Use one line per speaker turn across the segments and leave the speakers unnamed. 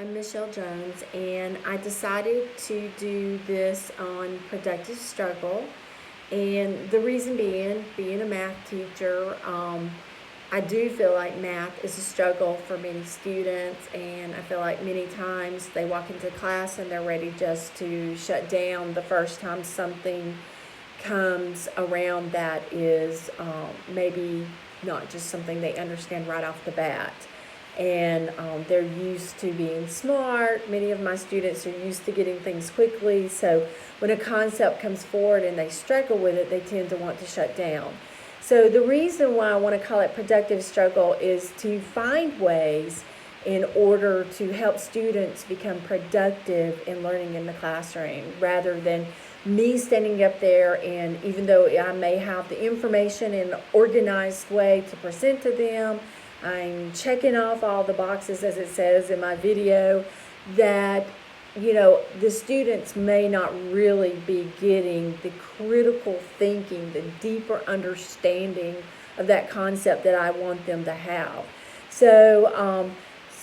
I'm Michelle Jones, and I decided to do this on productive struggle. And the reason being a math teacher, I do feel like math is a struggle for many students, and I feel like many times they walk into class and they're ready just to shut down the first time something comes around that is maybe not just something they understand right off the bat. And they're used to being smart. Many of my students are used to getting things quickly. So when a concept comes forward and they struggle with it, they tend to want to shut down. So the reason why I want to call it productive struggle is to find ways in order to help students become productive in learning in the classroom rather than me standing up there and even though I may have the information in an organized way to present to them, I'm checking off all the boxes as it says in my video that the students may not really be getting the critical thinking, the deeper understanding of that concept that I want them to have. So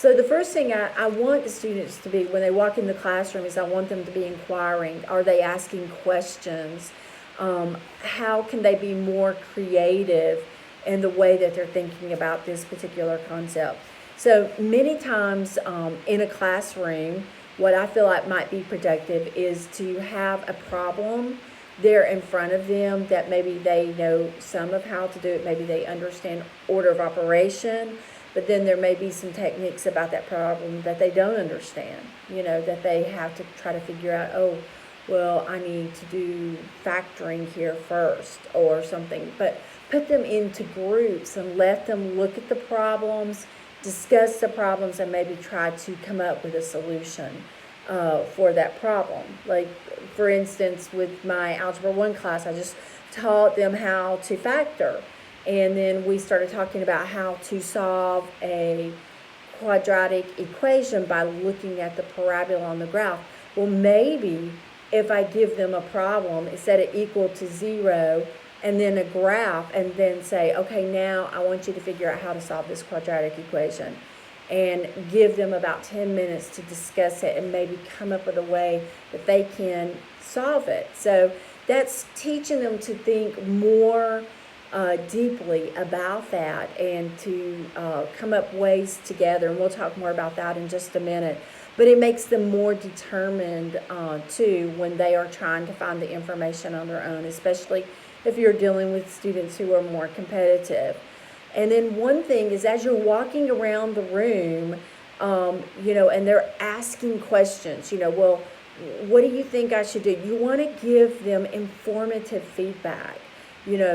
the first thing I want the students to be when they walk in the classroom is I want them to be inquiring. Are they asking questions? How can they be more creative in the way that they're thinking about this particular concept? So many times in a classroom, what I feel like might be productive is to have a problem there in front of them that maybe they know some of how to do it, maybe they understand order of operation, but then there may be some techniques about that problem that they don't understand, that they have to try to figure out, oh, well, I need to do factoring here first or something. But put them into groups and let them look at the problems, discuss the problems, and maybe try to come up with a solution for that problem. Like, for instance, with my Algebra 1 class, I just taught them how to factor. And then we started talking about how to solve a quadratic equation by looking at the parabola on the graph. Well, maybe if I give them a problem, set it equal to 0, and then a graph, and then say, okay, now I want you to figure out how to solve this quadratic equation. And give them about 10 minutes to discuss it and maybe come up with a way that they can solve it. So that's teaching them to think more deeply about that and to come up ways together. And we'll talk more about that in just a minute. But it makes them more determined too when they are trying to find the information on their own, especially if you're dealing with students who are more competitive. And then one thing is as you're walking around the room, and they're asking questions, well, what do you think I should do? You want to give them informative feedback.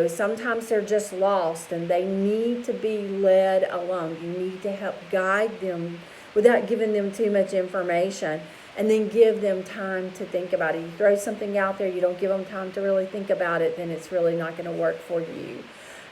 Sometimes they're just lost and they need to be led along. You need to help guide them without giving them too much information, and then give them time to think about it. You throw something out there, you don't give them time to really think about it, then it's really not going to work for you.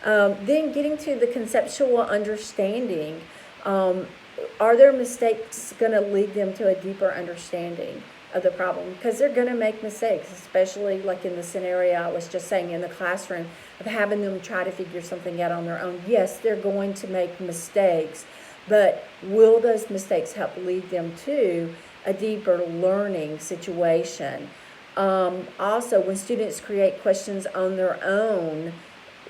Then getting to the conceptual understanding. Are their mistakes going to lead them to a deeper understanding of the problem? Because they're going to make mistakes, especially like in the scenario I was just saying in the classroom of having them try to figure something out on their own. Yes, they're going to make mistakes, but will those mistakes help lead them to a deeper learning situation? Also, when students create questions on their own,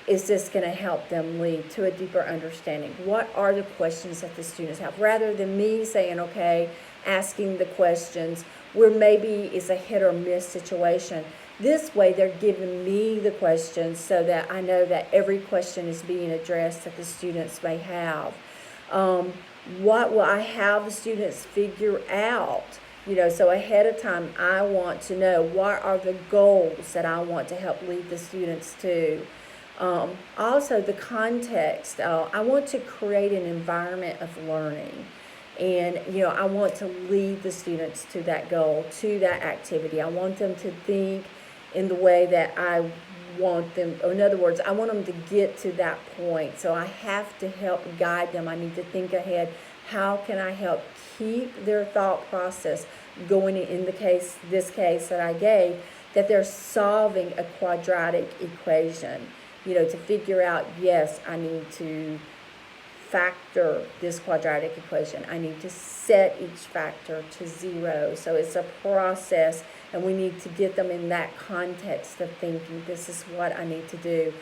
is this going to help them lead to a deeper understanding? What are the questions that the students have? Rather than me saying, okay, asking the questions where maybe it's a hit or miss situation. This way they're giving me the questions so that I know that every question is being addressed that the students may have. What will I have the students figure out? So ahead of time, I want to know what are the goals that I want to help lead the students to. Also, the context. I want to create an environment of learning. And, I want to lead the students to that goal, to that activity. I want them to think in the way that I want them, or in other words, I want them to get to that point. So I have to help guide them. I need to think ahead. How can I help keep their thought process going in this case that I gave, that they're solving a quadratic equation, to figure out, yes, I need to factor this quadratic equation. I need to set each factor to 0. So it's a process, and we need to get them in that context of thinking, this is what I need to do.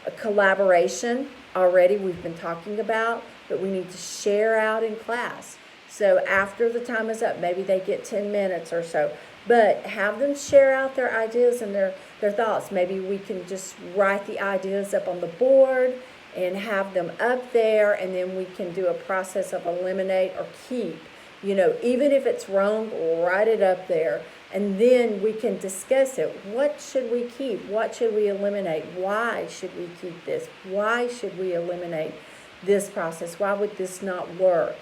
A collaboration, already we've been talking about, but we need to share out in class. So after the time is up, maybe they get 10 minutes or so, but have them share out their ideas and their thoughts. Maybe we can just write the ideas up on the board and have them up there, and then we can do a process of eliminate or keep. Even if it's wrong, write it up there, and then we can discuss it. What should we keep? What should we eliminate? Why should we keep this? Why should we eliminate this process? Why would this not work?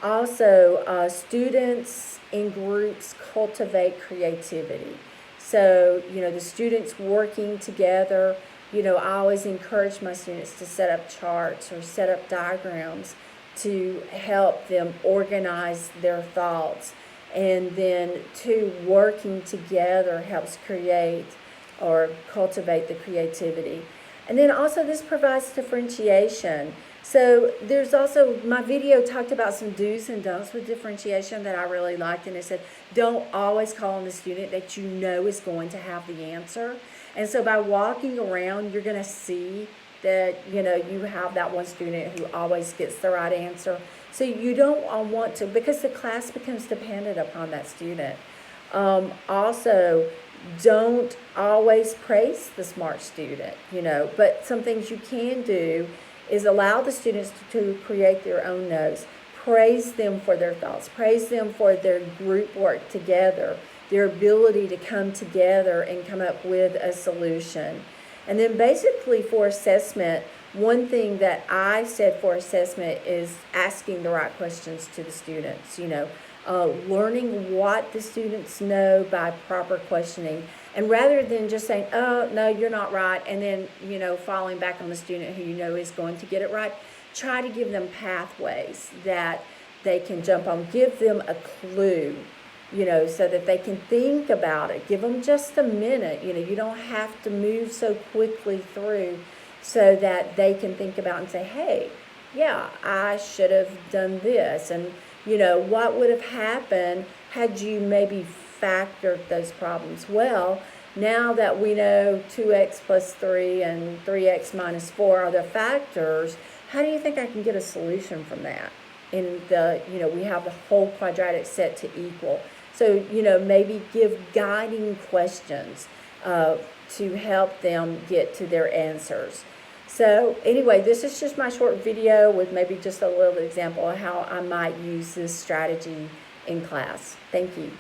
Also, students in groups cultivate creativity. So, the students working together, I always encourage my students to set up charts or set up diagrams to help them organize their thoughts. And then, working together helps create or cultivate the creativity. And then also this provides differentiation. So there's also, my video talked about some do's and don'ts with differentiation that I really liked, and it said, don't always call on the student that you know is going to have the answer. And so by walking around, you're going to see that, you have that one student who always gets the right answer. So you don't want to, because the class becomes dependent upon that student. Also, don't always praise the smart student, but some things you can do is allow the students to create their own notes. Praise them for their thoughts. Praise them for their group work together, their ability to come together and come up with a solution. And then basically for assessment, one thing that I said for assessment is asking the right questions to the students, learning what the students know by proper questioning. And rather than just saying, oh, no, you're not right, and then, falling back on the student who is going to get it right, try to give them pathways that they can jump on. Give them a clue, so that they can think about it. Give them just a minute. You don't have to move so quickly through, so that they can think about and say, hey, yeah, I should have done this. And, what would have happened had you maybe factored those problems? Well, now that we know 2x plus 3 and 3x minus 4 are the factors, how do you think I can get a solution from that? And we have the whole quadratic set to equal. So, maybe give guiding questions to help them get to their answers. So anyway, this is just my short video with maybe just a little example of how I might use this strategy in class. Thank you.